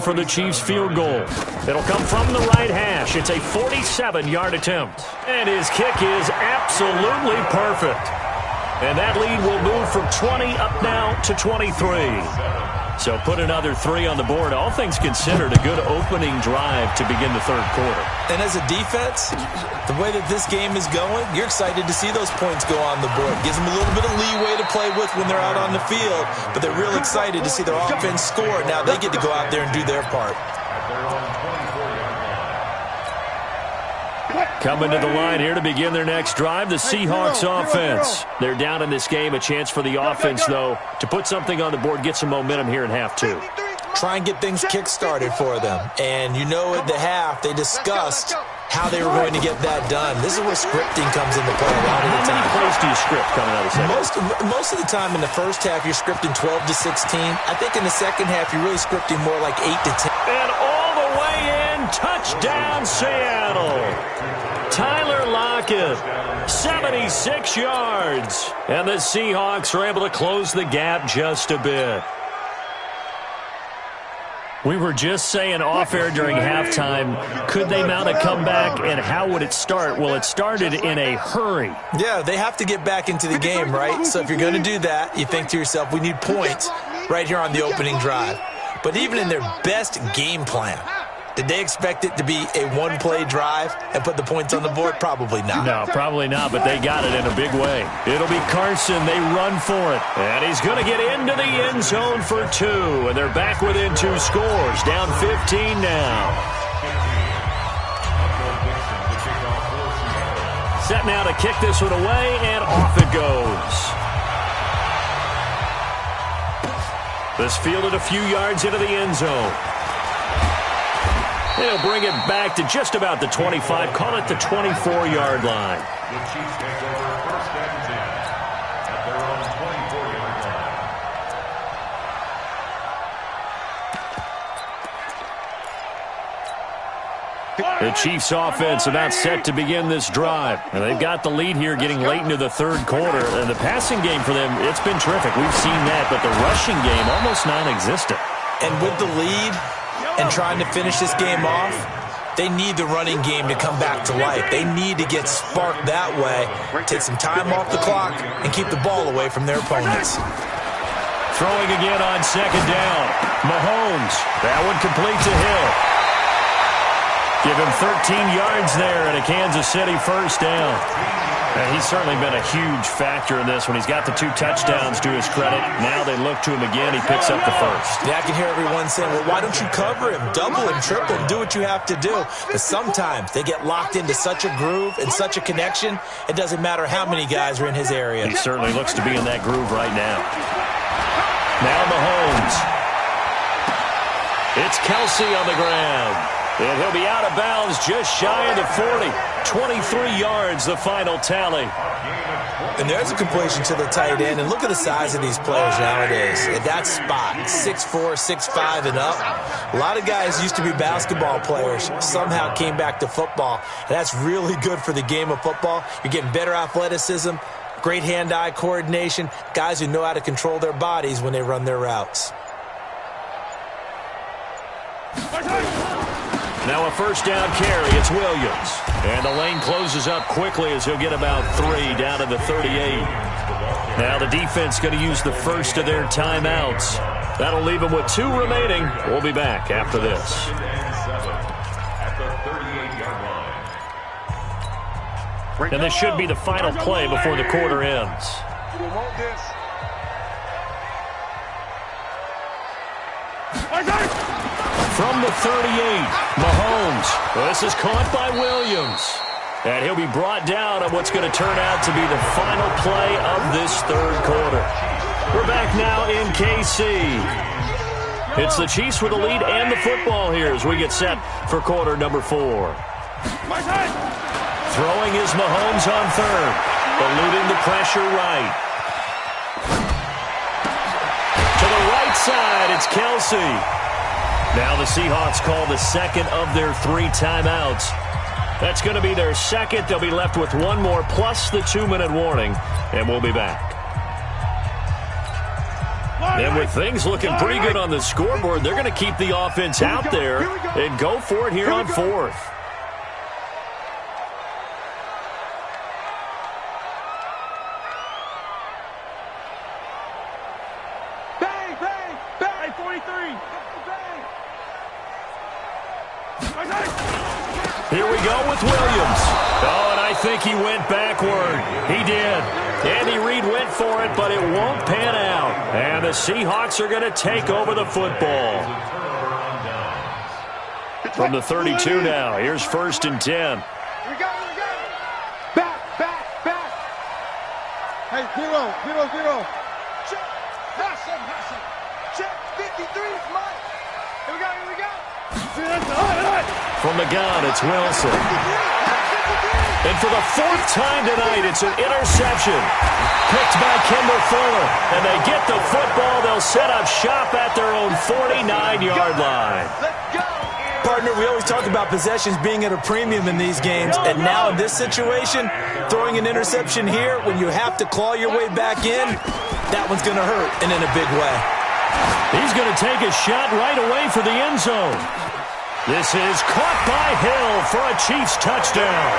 for the Chiefs field goal. It'll come from the right hash. It's a 47-yard attempt. And his kick is absolutely perfect. And that lead will move from 20 up now to 23. So put another 3 on the board. All things considered, a good opening drive to begin the third quarter. And as a defense, the way that this game is going, you're excited to see those points go on the board. Gives them a little bit of leeway to play with when they're out on the field, but they're real excited to see their offense score. Now they get to go out there and do their part. Coming to the line here to begin their next drive, the Seahawks offense. They're down in this game. A chance for the offense, though, to put something on the board, get some momentum here in half two. Try and get things kick-started for them. And you know at the half, they discussed how they were going to get that done. This is where scripting comes into play a lot of the time. How many plays do you script coming out of the second? Most of the time in the first half, you're scripting 12 to 16. I think in the second half, you're really scripting more like 8 to 10. And all the way in, touchdown Seattle. Tyler Lockett, 76 yards. And the Seahawks are able to close the gap just a bit. We were just saying off-air during halftime, could they mount a comeback, and how would it start? Well, it started in a hurry. Yeah, they have to get back into the game, right? So if you're going to do that, you think to yourself, we need points right here on the opening drive. But even in their best game plan, did they expect it to be a one-play drive and put the points on the board? Probably not. No, probably not, but they got it in a big way. It'll be Carson. They run for it. And he's going to get into the end zone for 2. And they're back within 2 scores. Down 15 now. Set now to kick this one away, and off it goes. This fielded a few yards into the end zone. They'll bring it back to just about the 25, call it the 24-yard line. The Chiefs take over first and 10 at their own 24-yard line. The Chiefs offense about set to begin this drive. And they've got the lead here getting late into the third quarter. And the passing game for them, it's been terrific. We've seen that, but the rushing game almost non-existent. And with the lead and trying to finish this game off, they need the running game to come back to life. They need to get sparked that way, take some time off the clock, and keep the ball away from their opponents. Throwing again on second down. Mahomes, that one complete to Hill. Give him 13 yards there and a Kansas City first down. And he's certainly been a huge factor in this when he's got the 2 touchdowns to his credit. Now they look to him again. He picks up the first. Yeah, I can hear everyone saying, well, why don't you cover him, double him, triple him, do what you have to do. But sometimes they get locked into such a groove and such a connection, it doesn't matter how many guys are in his area. He certainly looks to be in that groove right now. Now Mahomes. It's Kelsey on the ground. And he'll be out of bounds just shy of the 40. 23 yards, the final tally. And there's a completion to the tight end. And look at the size of these players nowadays. At that spot, 6'4", 6'5", and up. A lot of guys used to be basketball players, somehow came back to football. And that's really good for the game of football. You're getting better athleticism, great hand-eye coordination, guys who know how to control their bodies when they run their routes. Now a first down carry. It's Williams. And the lane closes up quickly as he'll get about 3 down to the 38. Now the defense going to use the first of their timeouts. That'll leave them with 2 remaining. We'll be back after this. And this should be the final play before the quarter ends. From the 38, Mahomes. This is caught by Williams. And he'll be brought down on what's going to turn out to be the final play of this third quarter. We're back now in KC. It's the Chiefs with the lead and the football here as we get set for quarter number 4. Throwing is Mahomes on third. Eluding the pressure right. To the right side, it's Kelsey. Now the Seahawks call the second of their 3 timeouts. That's going to be their second. They'll be left with 1 more plus the 2-minute warning, and we'll be back. And with things looking pretty good on the scoreboard, they're going to keep the offense out there and go for it here on fourth. Bang, bang, bang, 43. Here we go with Williams. Oh, and I think he went backward. He did. Andy Reid went for it, but it won't pan out. And the Seahawks are going to take over the football. From the 32 now, here's 1st and 10. Here we go. Back. Hey, 0. Check. Hustle. Check. 53 is mine. Here we go. From the gun, it's Wilson. And for the 4th time tonight, it's an interception. Picked by Kimber Fuller. And they get the football. They'll set up shop at their own 49-yard line. Let's go. Partner, we always talk about possessions being at a premium in these games, and now in this situation, throwing an interception here when you have to claw your way back in, that one's going to hurt, and in a big way. He's going to take a shot right away for the end zone. This is caught by Hill for a Chiefs touchdown.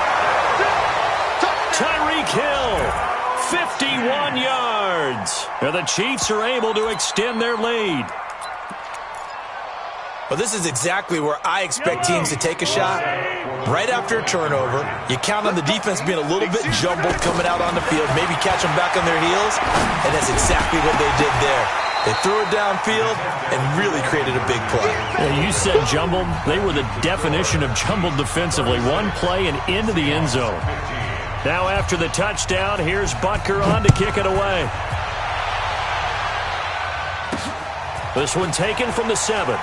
Tyreek Hill, 51 yards. And the Chiefs are able to extend their lead. Well, this is exactly where I expect teams to take a shot. Right after a turnover, you count on the defense being a little bit jumbled coming out on the field, maybe catch them back on their heels, and that's exactly what they did there. They threw it downfield and really created a big play. Yeah, you said jumbled. They were the definition of jumbled defensively. One play and into the end zone. Now after the touchdown, here's Butker on to kick it away. This one taken from the 7.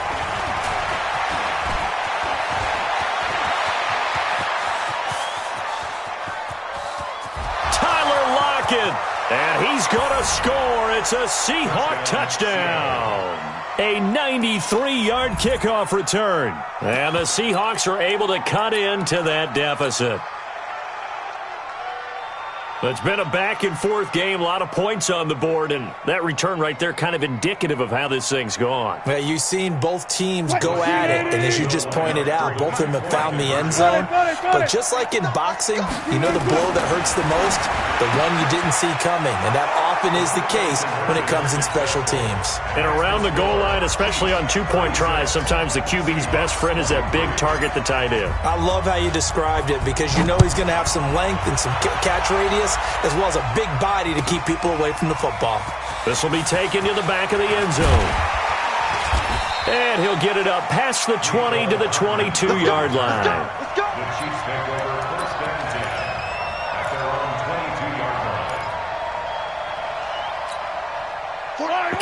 And he's going to score. It's a Seahawk touchdown. A 93-yard kickoff return. And the Seahawks are able to cut into that deficit. It's been a back-and-forth game, a lot of points on the board, and that return right there kind of indicative of how this thing's gone. Well, you've seen both teams go at it, and as you just pointed out, both of them have found the end zone. But just like in boxing, you know the blow that hurts the most? The one you didn't see coming, and that often is the case when it comes in special teams. And around the goal line, especially on two-point tries, sometimes the QB's best friend is that big target, the tight end. I love how you described it because you know he's going to have some length and some catch radius, as well as a big body to keep people away from the football. This will be taken to the back of the end zone. And he'll get it up past the 20 to the 22-yard line. Let's go. The Chiefs take over 1st and 10 at their own 22-yard line.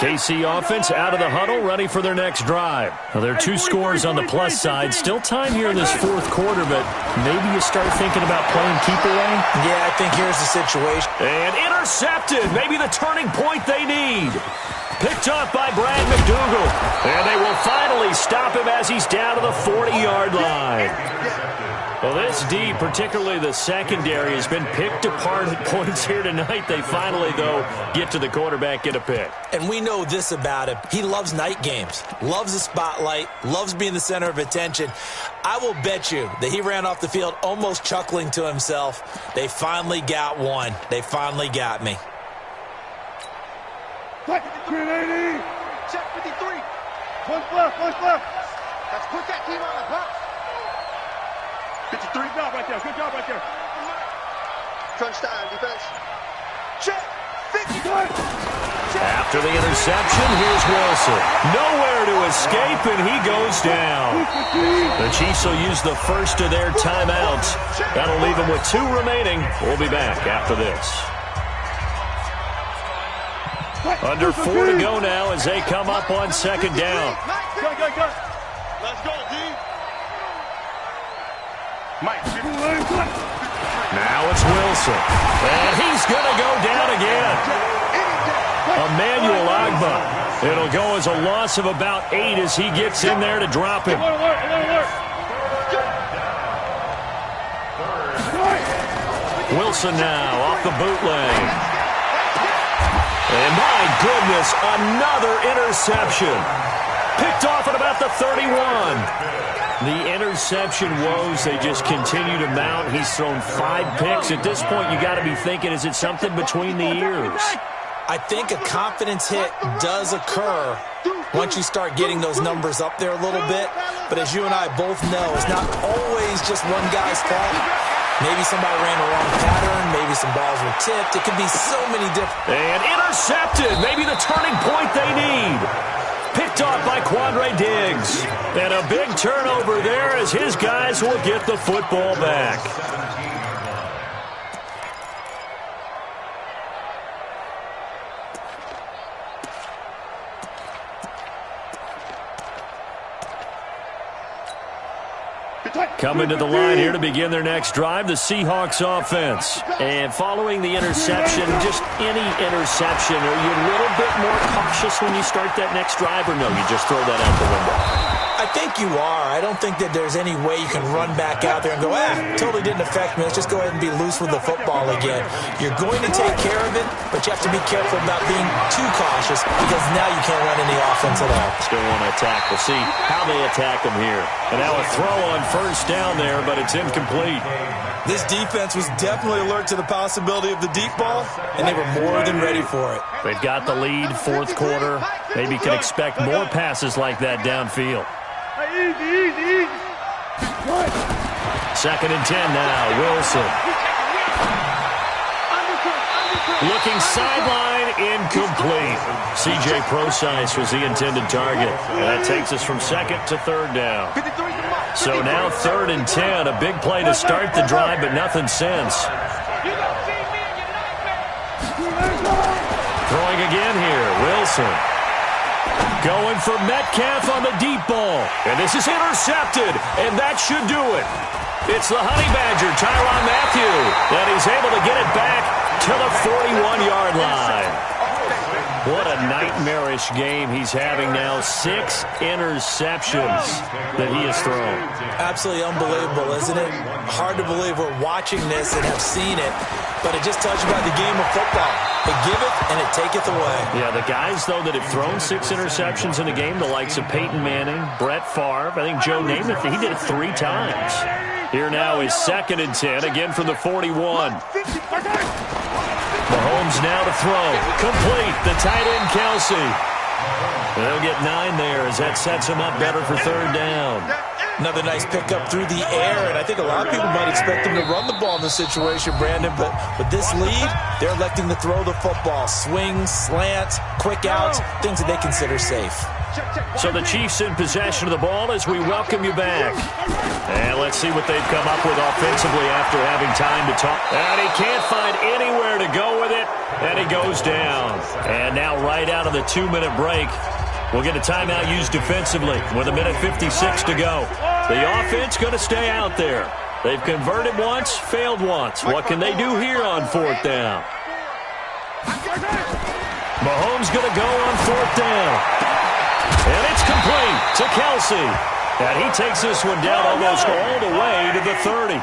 KC offense out of the huddle, ready for their next drive. Now, there are 2 scores on the plus side. Still time here in this 4th quarter, but maybe you start thinking about playing keep away. Yeah, I think here's the situation. And intercepted. Maybe the turning point they need. Picked up by Brad McDougal. And they will finally stop him as he's down to the 40-yard line. Well, this D, particularly the secondary, has been picked apart at points here tonight. They finally, though, get to the quarterback, get a pick. And we know this about him. He loves night games, loves the spotlight, loves being the center of attention. I will bet you that he ran off the field almost chuckling to himself. They finally got one. They finally got me. Check 53. One left. Let's put that team on the box. 53. Good job right there. Crunch time, defense. Check. 53. After the interception, here's Wilson. Nowhere to escape, and he goes down. The Chiefs will use the first of their timeouts. That'll leave them with 2 remaining. We'll be back after this. Under 4 to go now as they come up on 2nd down. Go. Let's go, D. Mike. Now it's Wilson. And he's going to go down again. Emmanuel Agba. It'll go as a loss of about 8 as he gets in there to drop him. Wilson now off the bootleg. And my goodness, another interception. Picked off at about the 31. The interception woes, they just continue to mount. He's thrown 5 picks. At this point, you got to be thinking, is it something between the ears? I think a confidence hit does occur once you start getting those numbers up there a little bit. But as you and I both know, it's not always just one guy's fault. Maybe somebody ran the wrong pattern. Maybe some balls were tipped. It could be so many different. And intercepted. Maybe the turning point they need. Picked off by Quandre Diggs. And a big turnover there as his guys will get the football back. Coming to the line here to begin their next drive, the Seahawks offense. And following the interception, just any interception, are you a little bit more cautious when you start that next drive, or no, you just throw that out the window? I think you are. I don't think that there's any way you can run back out there and go, totally didn't affect me. Let's just go ahead and be loose with the football again. You're going to take care of it, but you have to be careful about being too cautious because now you can't run any offense at all. Still want to attack. We'll see how they attack them here. And now a throw on first down there, but it's incomplete. This defense was definitely alert to the possibility of the deep ball, and they were more than ready for it. They've got the lead, fourth quarter. Maybe can expect more passes like that downfield. Easy. Second and 10 now, Wilson. Looking sideline, incomplete. C.J. Procise was the intended target. And that takes us from second to third down. So now third and 10, a big play to start the drive, but nothing since. Throwing again here, Wilson. Going for Metcalf on the deep ball. And this is intercepted, and that should do it. It's the Honey Badger, Tyrann Mathieu, and he's able to get it back to the 41-yard line. What a nightmarish game he's having now. 6 interceptions that he has thrown. Absolutely unbelievable, isn't it? Hard to believe we're watching this and have seen it, but it just tells you about the game of football. It giveth and it taketh away. Yeah, the guys, though, that have thrown 6 interceptions in a game, the likes of Peyton Manning, Brett Favre, I think Joe Namath, he did it 3 times. Here now is second and 10, again from the 41. Mahomes now to throw. Complete. The tight end, Kelsey. They'll get 9 there as that sets him up better for third down. Another nice pickup through the air, and I think a lot of people might expect them to run the ball in this situation, Brandon, but with this lead, they're electing to throw the football. Swings, slants, quick outs, things that they consider safe. So the Chiefs in possession of the ball as we welcome you back. And let's see what they've come up with offensively after having time to talk. And he can't find anywhere to go with it, and he goes down. And now right out of the 2-minute break, we'll get a timeout used defensively with 1:56 to go. The offense going to stay out there. They've converted once, failed once. What can they do here on fourth down? Mahomes going to go on fourth down. And it's complete to Kelsey. And he takes this one down almost all the way to the 30.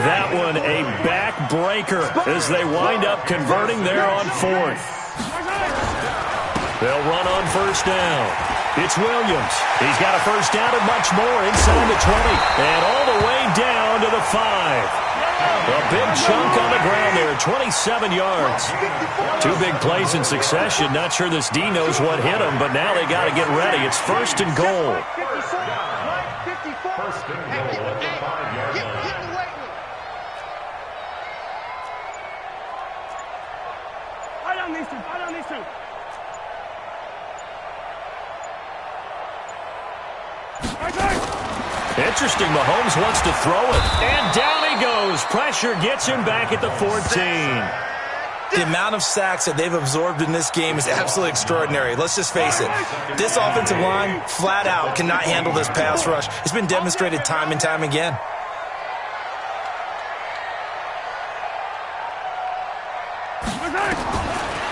That one a backbreaker as they wind up converting there on fourth. They'll run on first down. It's Williams. He's got a first down and much more inside the 20. And all the way down to the 5. A big chunk on the ground there, 27 yards. 2 big plays in succession. Not sure this D knows what hit him, but now they got to get ready. It's first and goal. First and goal at the 5-yard line. Right on these two. Interesting, Mahomes wants to throw it. And down he goes. Pressure gets him back at the 14. The amount of sacks that they've absorbed in this game is absolutely extraordinary. Let's just face it. This offensive line, flat out, cannot handle this pass rush. It's been demonstrated time and time again.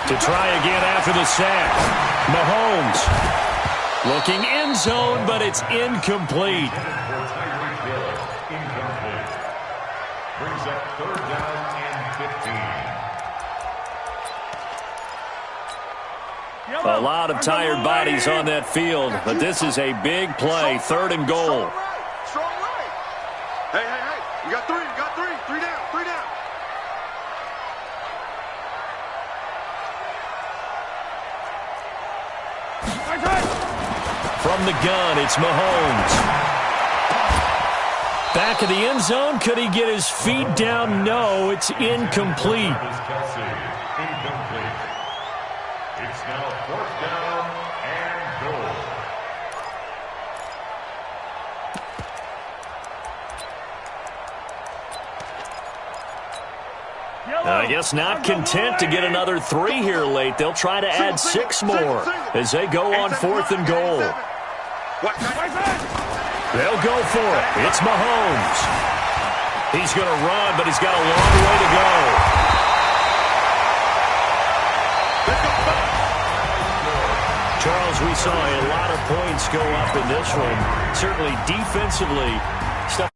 To try again after the sack. Mahomes looking end zone, but it's incomplete. Brings up third down and 15. A lot of tired bodies on that field, but this is a big play, 3rd and goal. Strong right. Hey, hey, hey. You got 3. You got 3. 3 down. 3 down. From the gun, it's Mahomes. Back of the end zone. Could he get his feet down? No, it's incomplete. Incomplete. It's now 4th down and goal. I guess not content to get another 3 here late. They'll try to add 6 more as they go on 4th and goal. They'll go for it. It's Mahomes. He's going to run, but he's got a long way to go. Charles, we saw a lot of points go up in this one. Certainly defensively, stuff